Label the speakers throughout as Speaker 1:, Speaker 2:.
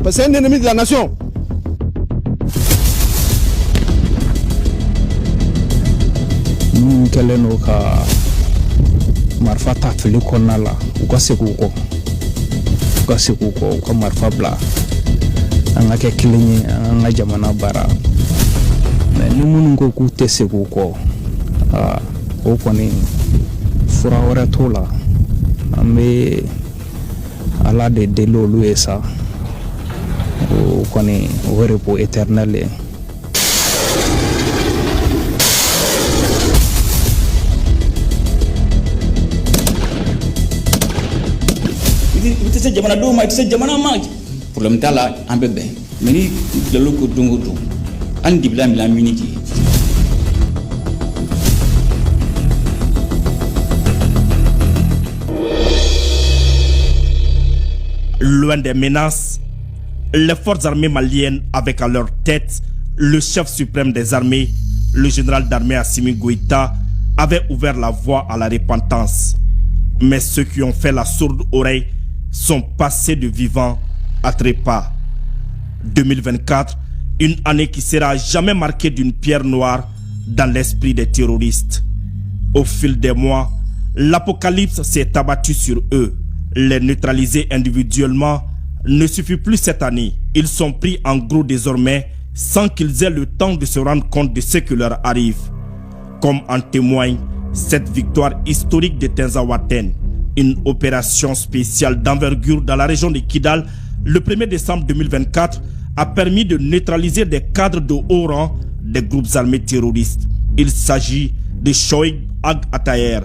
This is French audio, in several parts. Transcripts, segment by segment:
Speaker 1: Parce que c'est un ennemi de la nation.
Speaker 2: Nous allons marfa tafili konna la u ka se k'u kɔ u ka marfa bila an ka kɛ kelen ye an ka jamana baara mais ni minnu ko k'u tɛ se k'u kɔ o kɔni fura wɛrɛ t'o la an bɛ ala de deli olu ye sa o kɔni o ye repos éternel ye.
Speaker 3: Ite se jamana do ma ite se jamana ma problème ta la an bɛ bɛn mais ni dilalo ko don o don an dibila mi la minute.
Speaker 4: Loin des menaces, les forces armées maliennes avec à leur tête le chef suprême des armées, le général d'armée Assimi Goïta, avaient ouvert la voie à la repentance. Mais ceux qui ont fait la sourde oreille sont passés de vivants à trépas. 2024, une année qui sera jamais marquée d'une pierre noire dans l'esprit des terroristes. Au fil des mois, l'apocalypse s'est abattu sur eux. Les neutraliser individuellement ne suffit plus cette année. Ils sont pris en gros désormais sans qu'ils aient le temps de se rendre compte de ce qui leur arrive. Comme en témoigne cette victoire historique de Tinzaouaten, une opération spéciale d'envergure dans la région de Kidal le 1er décembre 2024 a permis de neutraliser des cadres de haut rang des groupes armés terroristes. Il s'agit de Shoaib Ag Atayer,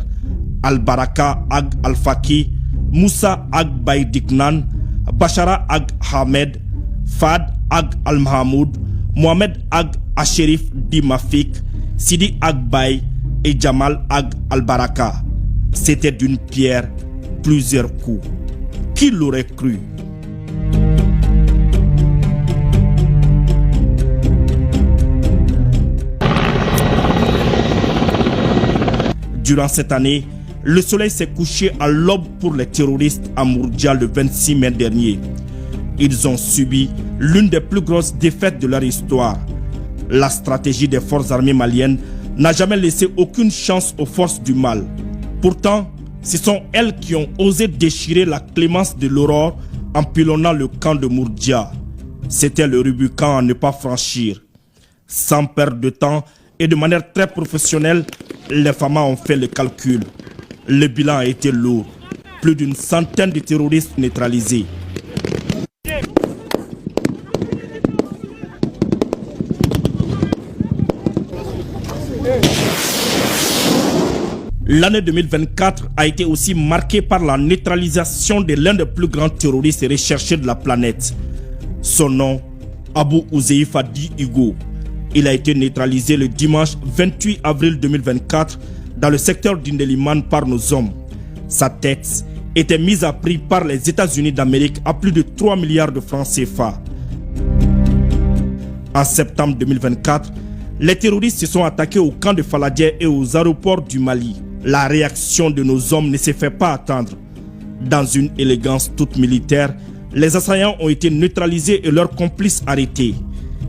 Speaker 4: Al-Baraka Ag Al-Faki, Moussa Ag Baïdiknan, Bachara Ag Hamed, Fad Ag Al-Mahamoud, Mohamed Ag Asherif Dimafik, Sidi Ag Bay et Jamal Ag Al-Baraka. C'était d'une pierre plusieurs coups. Qui l'aurait cru? Durant cette année, le soleil s'est couché à l'aube pour les terroristes à Mourdia le 26 mai dernier. Ils ont subi l'une des plus grosses défaites de leur histoire. La stratégie des forces armées maliennes n'a jamais laissé aucune chance aux forces du mal. Pourtant, ce sont elles qui ont osé déchirer la clémence de l'aurore en pilonnant le camp de Mourdia. C'était le Rubicon à ne pas franchir. Sans perdre de temps et de manière très professionnelle, les FAMA ont fait le calcul. Le bilan a été lourd. Plus d'une centaine de terroristes neutralisés. L'année 2024 a été aussi marquée par la neutralisation de l'un des plus grands terroristes recherchés de la planète. Son nom, Abou Ouzeifa Di Hugo. Il a été neutralisé le dimanche 28 avril 2024 dans le secteur d'Indeliman par nos hommes. Sa tête était mise à prix par les États-Unis d'Amérique à plus de 3 milliards de francs CFA. En septembre 2024, les terroristes se sont attaqués au camp de Faladier et aux aéroports du Mali. La réaction de nos hommes ne s'est fait pas attendre. Dans une élégance toute militaire, les assaillants ont été neutralisés et leurs complices arrêtés.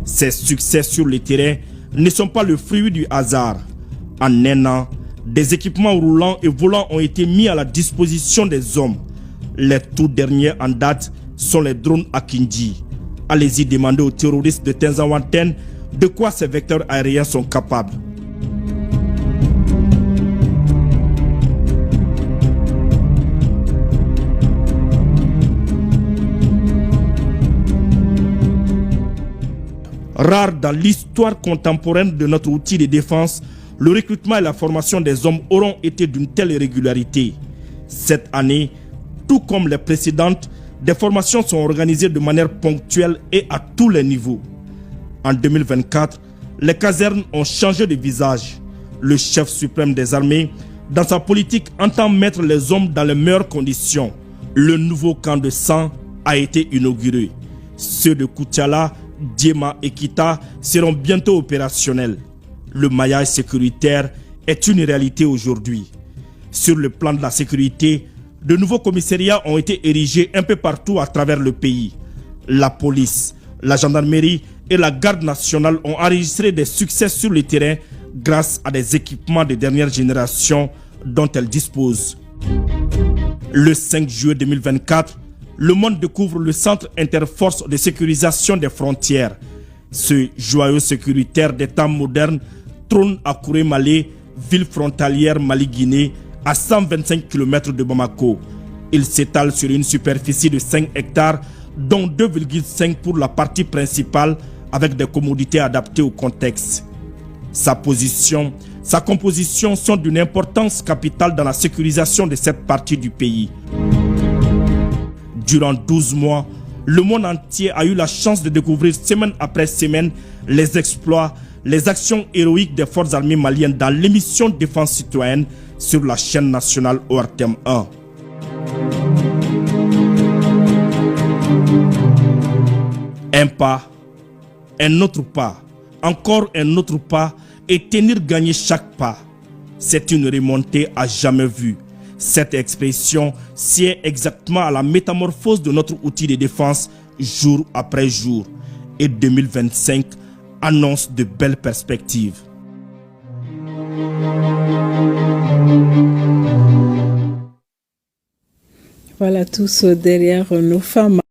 Speaker 4: Ces succès sur le terrain ne sont pas le fruit du hasard. En un an, des équipements roulants et volants ont été mis à la disposition des hommes. Les tout derniers en date sont les drones Akinji. Allez-y demander aux terroristes de Tinzaouaten de quoi ces vecteurs aériens sont capables. Rare dans l'histoire contemporaine de notre outil de défense, le recrutement et la formation des hommes auront été d'une telle régularité. Cette année, tout comme les précédentes, des formations sont organisées de manière ponctuelle et à tous les niveaux. En 2024, les casernes ont changé de visage. Le chef suprême des armées, dans sa politique, entend mettre les hommes dans les meilleures conditions. Le nouveau camp de sang a été inauguré. Ceux de Koutiala, Diema et Kita seront bientôt opérationnels. Le maillage sécuritaire est une réalité aujourd'hui. Sur le plan de la sécurité, de nouveaux commissariats ont été érigés un peu partout à travers le pays. La police, la gendarmerie et la garde nationale ont enregistré des succès sur le terrain grâce à des équipements de dernière génération dont elles disposent. Le 5 juillet 2024, le monde découvre le Centre Interforce de sécurisation des frontières. Ce joyau sécuritaire des temps modernes trône à Kouré-Malé, ville frontalière Mali-Guinée, à 125 km de Bamako. Il s'étale sur une superficie de 5 hectares, dont 2,5 pour la partie principale, avec des commodités adaptées au contexte. Sa position, sa composition sont d'une importance capitale dans la sécurisation de cette partie du pays. Durant 12 mois, le monde entier a eu la chance de découvrir semaine après semaine les exploits, les actions héroïques des forces armées maliennes dans l'émission Défense citoyenne sur la chaîne nationale ORTM 1. Un pas, un autre pas, encore un autre pas et tenir gagner chaque pas. C'est une remontée à jamais vue. Cette expression sied exactement à la métamorphose de notre outil de défense jour après jour. Et 2025 annonce de belles perspectives.
Speaker 5: Voilà tous derrière nos femmes.